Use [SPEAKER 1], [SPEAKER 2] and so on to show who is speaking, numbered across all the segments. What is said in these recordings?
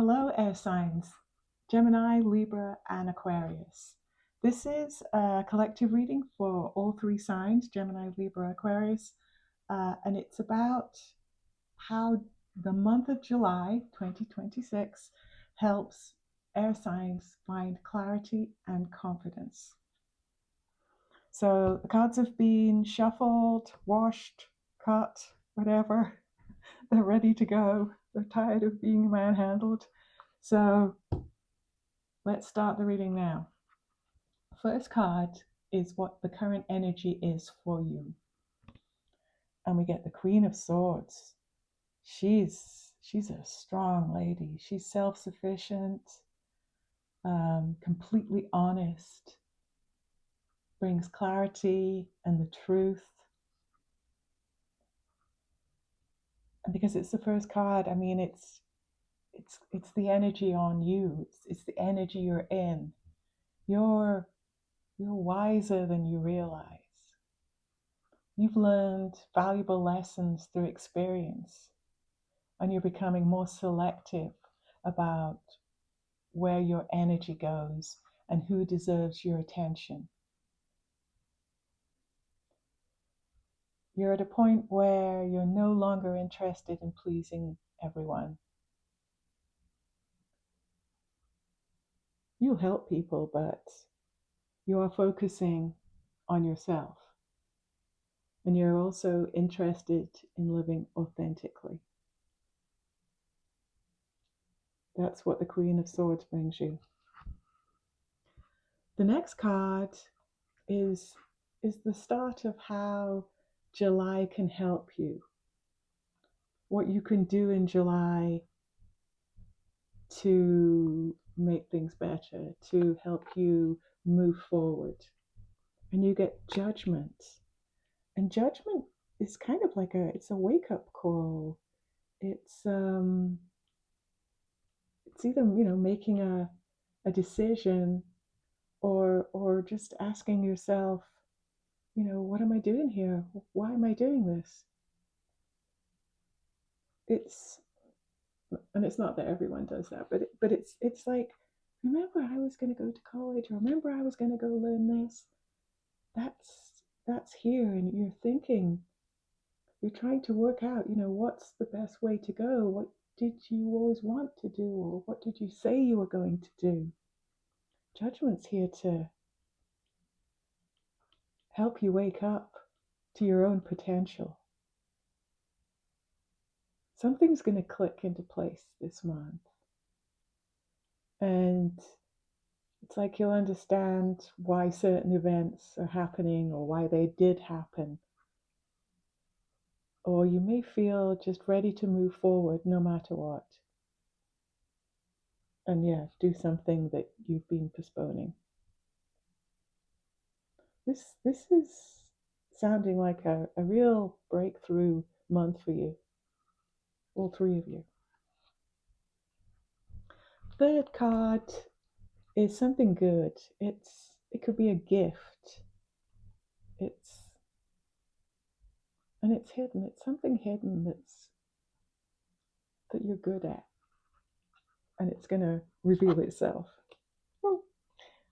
[SPEAKER 1] Hello, air signs, Gemini, Libra, and Aquarius. This is a collective reading for all three signs, Gemini, Libra, Aquarius, and it's about how the month of July 2026 helps air signs find clarity and confidence. So the cards have been shuffled, washed, cut, whatever. They're ready to go. They're tired of being manhandled. So let's start the reading now. First card is what the current energy is for you. And we get the Queen of Swords. She's a strong lady. She's self-sufficient, completely honest, brings clarity and the truth. And because it's the first card, I mean it's the energy on you. It's the energy you're in. You're wiser than you realize. You've learned valuable lessons through experience, and you're becoming more selective about where your energy goes and who deserves your attention. You're at a point where you're no longer interested in pleasing everyone. You'll help people, but you are focusing on yourself. And you're also interested in living authentically. That's what the Queen of Swords brings you. The next card is the start of how July can help you. What you can do in July to make things better, to help you move forward. And you get Judgment. And Judgment is kind of like it's a wake-up call. It's either, making a decision or just asking yourself, what am I doing here? Why am I doing this? It's not that everyone does that, but it's like, remember I was going to go to college, or remember I was going to go learn this. That's here, and you're thinking, you're trying to work out, what's the best way to go? What did you always want to do, or what did you say you were going to do? Judgment's here to help you wake up to your own potential. Something's going to click into place this month. And it's like you'll understand why certain events are happening or why they did happen. Or you may feel just ready to move forward no matter what. And do something that you've been postponing. This is sounding like a real breakthrough month for you. All three of you. Third card is something good. It could be a gift. It's hidden. It's something hidden that you're good at, and it's going to reveal itself.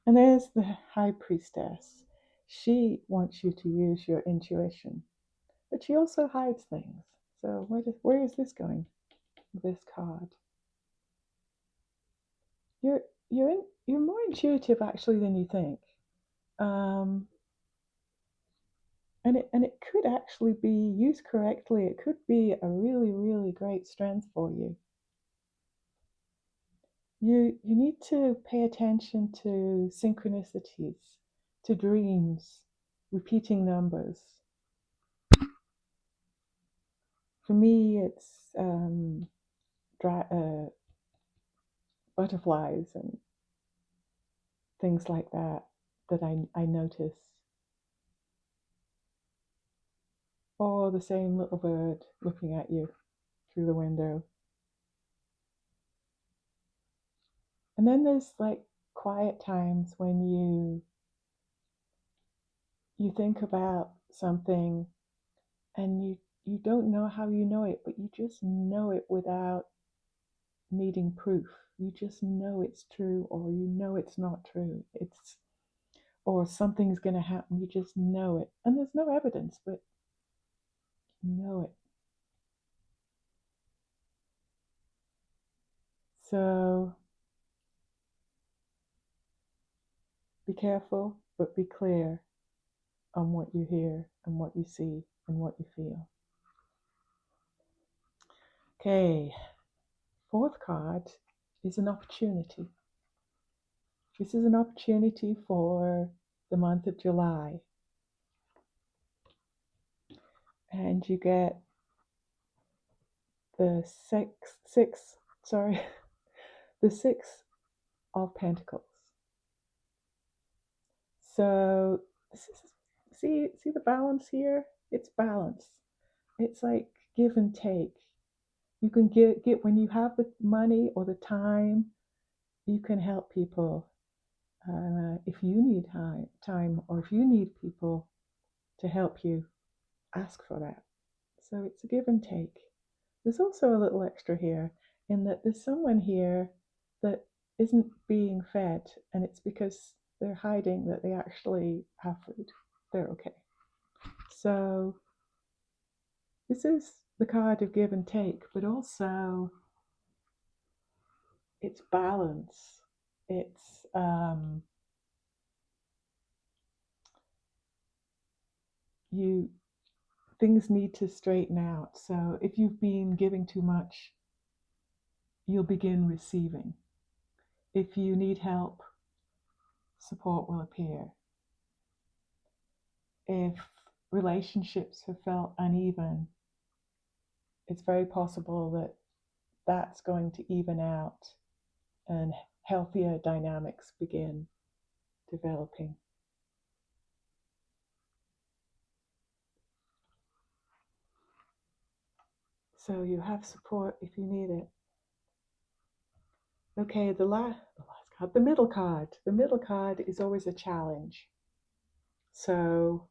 [SPEAKER 1] And there's the High Priestess. She wants you to use your intuition, but she also hides things. So where is this going? This card. You're more intuitive actually than you think. And it could actually be used correctly. It could be a really, really great strength for you. You need to pay attention to synchronicities, to dreams, repeating numbers. For me, it's butterflies and things like that I notice. Or the same little bird looking at you through the window. And then there's like quiet times when you think about something and you don't know how you know it, but you just know it without needing proof. You just know it's true, or you know it's not true. Or something's going to happen. You just know it. And there's no evidence, but you know it. So be careful, but be clear on what you hear and what you see and what you feel. Okay, fourth card is an opportunity. This is an opportunity for the month of July. And you get the the Six of Pentacles. So this is, see the balance here? It's balance. It's like give and take. You can get when you have the money or the time, you can help people. If you need time, or if you need people to help you, ask for that. So it's a give and take. There's also a little extra here in that there's someone here that isn't being fed, and it's because they're hiding that they actually have food. They're okay. So this is the card of give and take, but also it's balance. It's things need to straighten out. So if you've been giving too much, you'll begin receiving. If you need help, support will appear. If relationships have felt uneven, it's very possible that that's going to even out and healthier dynamics begin developing. So you have support if you need it. Okay, the last card, the middle card. The middle card is always a challenge. So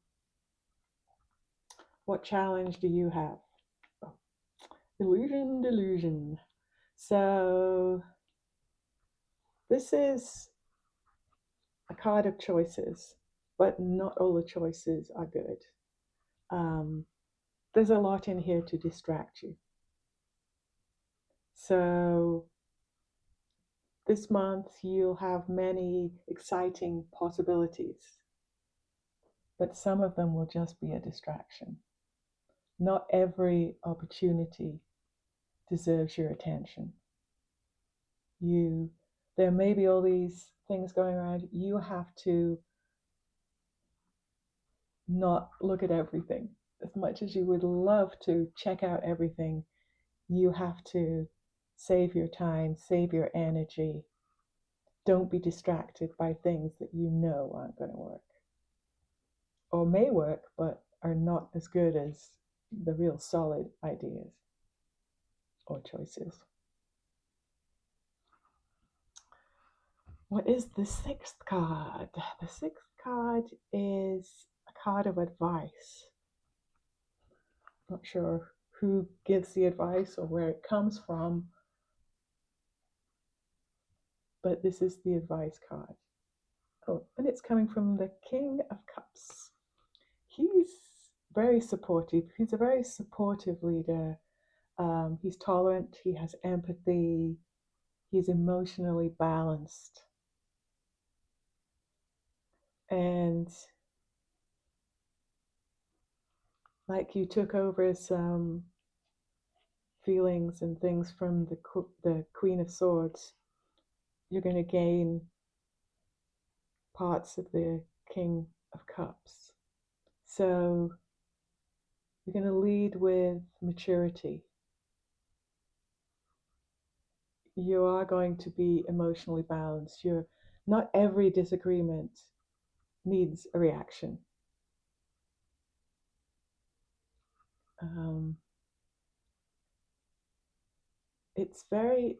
[SPEAKER 1] what challenge do you have? Oh, delusion. So this is a card of choices, but not all the choices are good. There's a lot in here to distract you. So this month you'll have many exciting possibilities, but some of them will just be a distraction. Not every opportunity deserves your attention. There may be all these things going around. You have to not look at everything. As much as you would love to check out everything, you have to save your time, save your energy. Don't be distracted by things that you know aren't going to work, or may work, but are not as good as the real solid ideas or choices. What is the sixth card? The sixth card is a card of advice. Not sure who gives the advice or where it comes from, but this is the advice card. Oh, and it's coming from the King of Cups. He's very supportive. He's a very supportive leader. He's tolerant. He has empathy. He's emotionally balanced. And like you took over some feelings and things from the Queen of Swords, you're going to gain parts of the King of Cups. So you're going to lead with maturity. You are going to be emotionally balanced. Not every disagreement needs a reaction. It's very,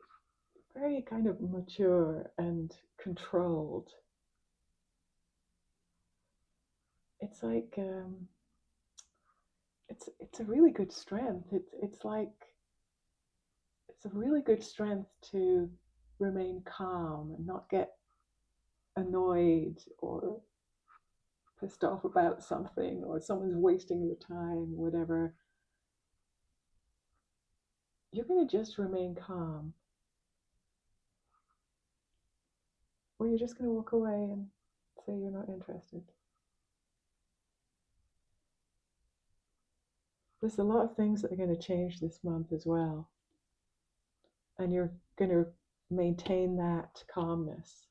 [SPEAKER 1] very kind of mature and controlled. It's like it's a really good strength. It's like it's a really good strength to remain calm and not get annoyed or pissed off about something, or someone's wasting your time, whatever. You're going to just remain calm, or you're just going to walk away and say you're not interested. There's a lot of things that are going to change this month as well, and you're going to maintain that calmness.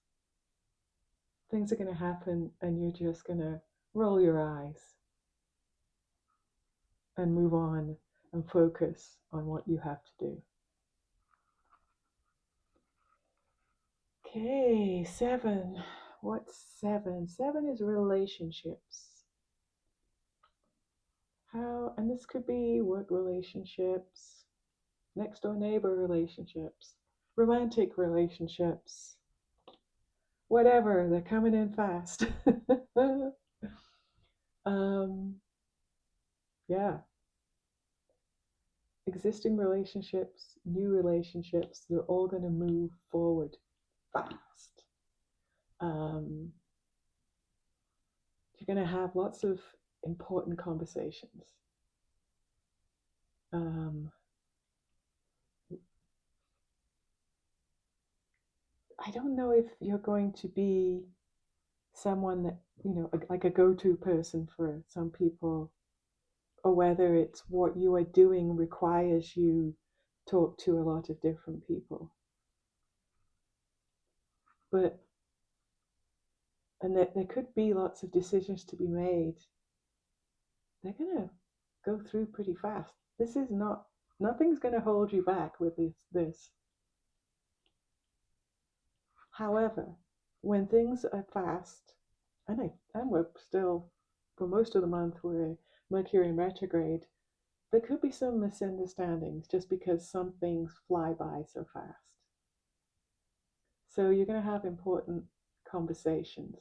[SPEAKER 1] Things are going to happen and you're just going to roll your eyes and move on and focus on what you have to do. Okay, 7. What's 7? 7 is relationships. And this could be work relationships, next door neighbor relationships, romantic relationships, whatever, they're coming in fast. Yeah. Existing relationships, new relationships, they're all going to move forward fast. You're going to have lots of important conversations. I don't know if you're going to be someone that, like a go-to person for some people, or whether it's what you are doing requires you talk to a lot of different people. And there could be lots of decisions to be made. They're going to go through pretty fast. Nothing's going to hold you back with this. However, when things are fast, and we're still, for most of the month, we're Mercury in retrograde, there could be some misunderstandings just because some things fly by so fast. So you're going to have important conversations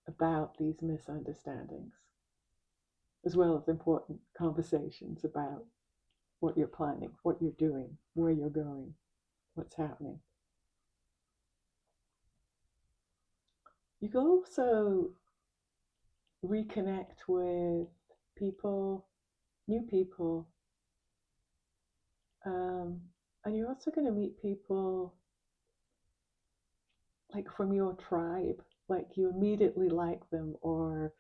[SPEAKER 1] about these misunderstandings, as well as important conversations about what you're planning, what you're doing, where you're going, what's happening. You can also reconnect with people, new people, and you're also going to meet people like from your tribe, like you immediately like them, or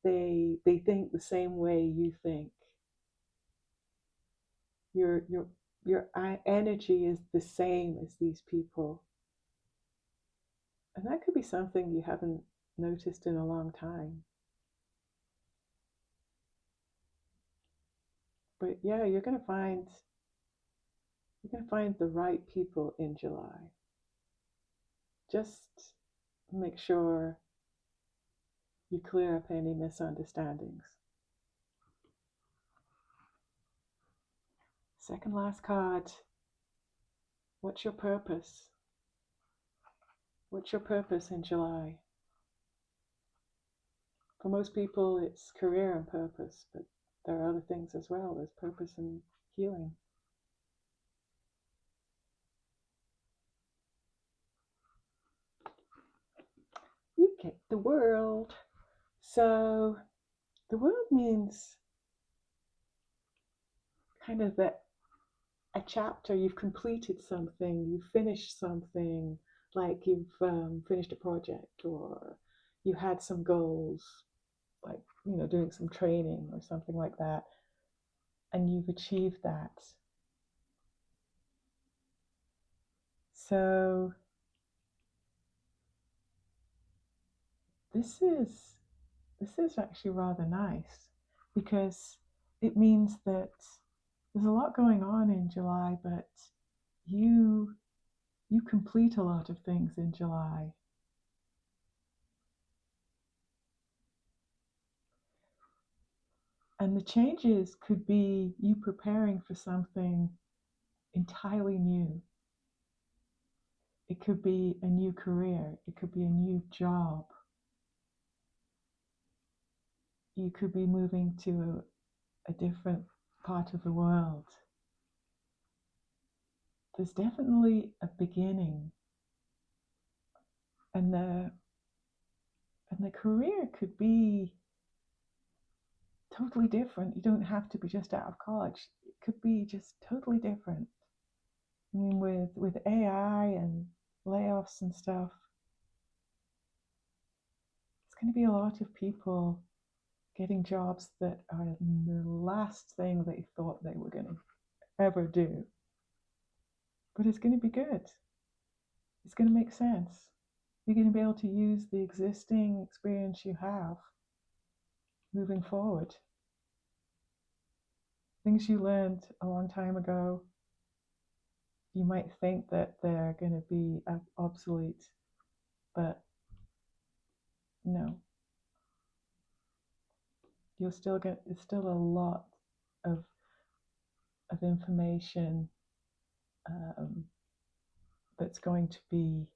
[SPEAKER 1] they think the same way you think. Your energy is the same as these people, and that could be something you haven't noticed in a long time. But yeah, you're going to find the right people in July. Just make sure you clear up any misunderstandings. Second last card. What's your purpose? What's your purpose in July? For most people, it's career and purpose, but there are other things as well. There's purpose in healing. You get the World. So the World means kind of that a chapter, you've completed something, you've finished something, like you've finished a project, or you had some goals, like doing some training or something like that, and you've achieved that. So this is actually rather nice, because it means that there's a lot going on in July, but you complete a lot of things in July. And the changes could be you preparing for something entirely new. It could be a new career. It could be a new job. You could be moving to a different part of the world. there's definitely a beginning, and the career could be totally different. You don't have to be just out of college. It could be just totally different. I mean, with AI and layoffs and stuff, it's going to be a lot of people getting jobs that are the last thing they thought they were going to ever do. But it's going to be good. It's going to make sense. You're going to be able to use the existing experience you have moving forward. Things you learned a long time ago, you might think that they're going to be obsolete, but no. You'll still get, it's still a lot of information that's going to be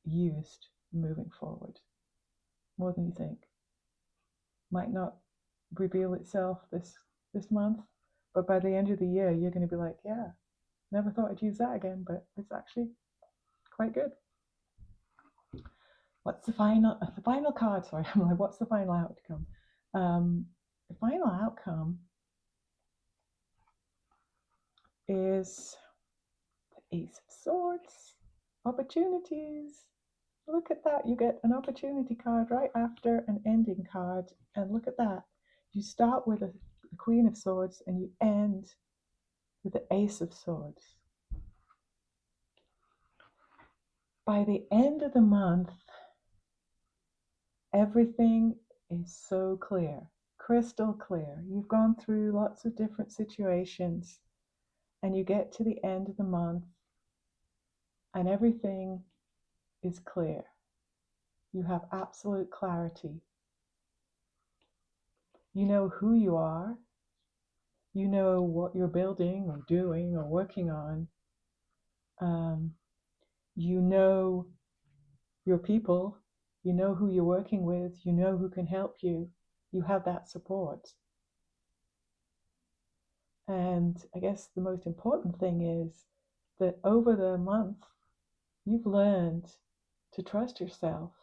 [SPEAKER 1] used moving forward, more than you think. Might not reveal itself this month, but by the end of the year, you're going to be like, yeah, never thought I'd use that again, but it's actually quite good. What's the final card? Sorry, I'm like, what's the final outcome? The final outcome is the Ace of Swords. Opportunities. Look at that. You get an opportunity card right after an ending card. And look at that. You start with the Queen of Swords and you end with the Ace of Swords. By the end of the month, everything is so clear, crystal clear. You've gone through lots of different situations and you get to the end of the month and everything is clear. You have absolute clarity. You know who you are. You know what you're building or doing or working on. You know your people. You know who you're working with. You know who can help you. You have that support. And I guess the most important thing is that over the month, you've learned to trust yourself.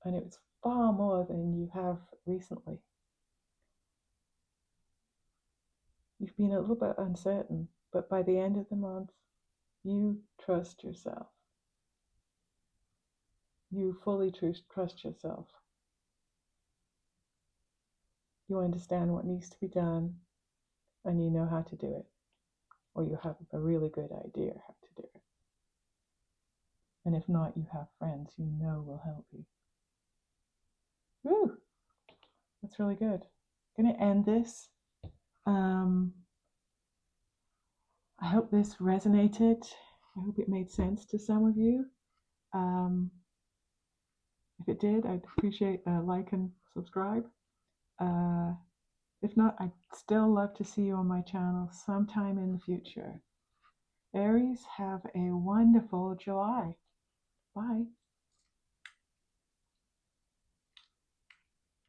[SPEAKER 1] And it's far more than you have recently. You've been a little bit uncertain, but by the end of the month, you trust yourself. You fully trust yourself. You understand what needs to be done, and you know how to do it. Or you have a really good idea how to do it. And if not, you have friends you know will help you. Woo! That's really good. I'm going to end this. I hope this resonated. I hope it made sense to some of you. If it did, I'd appreciate a like and subscribe. If not, I'd still love to see you on my channel sometime in the future. Aries, have a wonderful July. Bye.